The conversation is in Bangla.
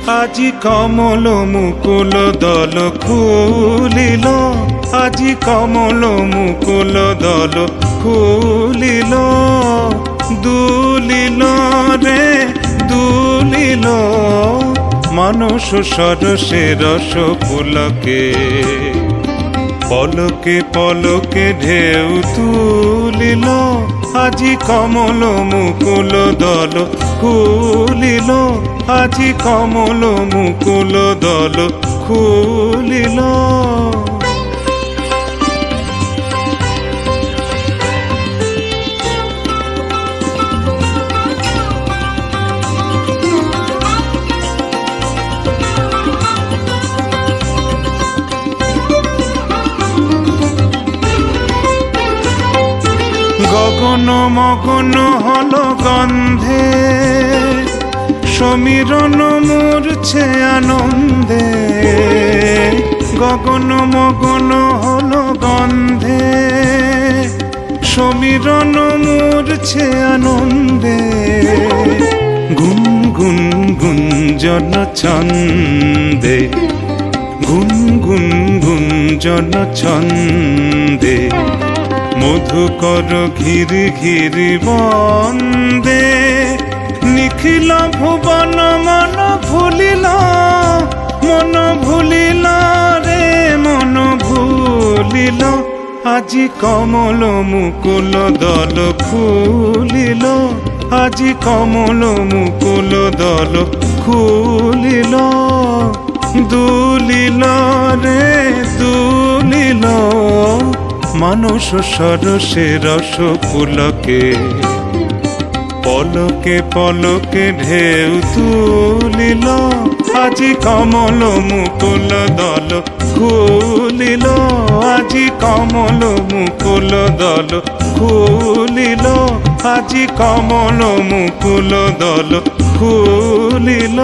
আজি কমল মুকুল দল খুলিল, আজি কমল মুকুল দল খুলিল, দুলিল রে দুলিল মানস সরসে রস পুলকে, পলকে পলকে ঢেউ তুলিল, আজি কমল মুকুল দল খুলিল, আজি কমল মুকুল দল খুলিল। গগন মগন হল গন্ধে, সমীরণ মূর্ছে আনন্দে, গগন মগন হল গন্ধে, সমীরণ মূর্ছে আনন্দে, গুন গুন গুঞ্জন ছন্দে, গুন গুন গুঞ্জন ছন্দে, মধুকর ঘিরি ঘিরি বন্দে, নিখিল ভুবন মন ভুলিল, মন ভুলিল রে মন ভুলিল, আজি কমল মুকুল দল খুলিল, আজি কমল মুকুল দল খুলিল, দুলিল রে দুলিল মানস সরসে রস পুলকে, পলকে পলকে ঢেউ তুলিল, আজি কমল মুকুল দল খুলিল, আজি কমল মুকুল দল খুলিল, আজি কমল মুকুল দল খুলিল।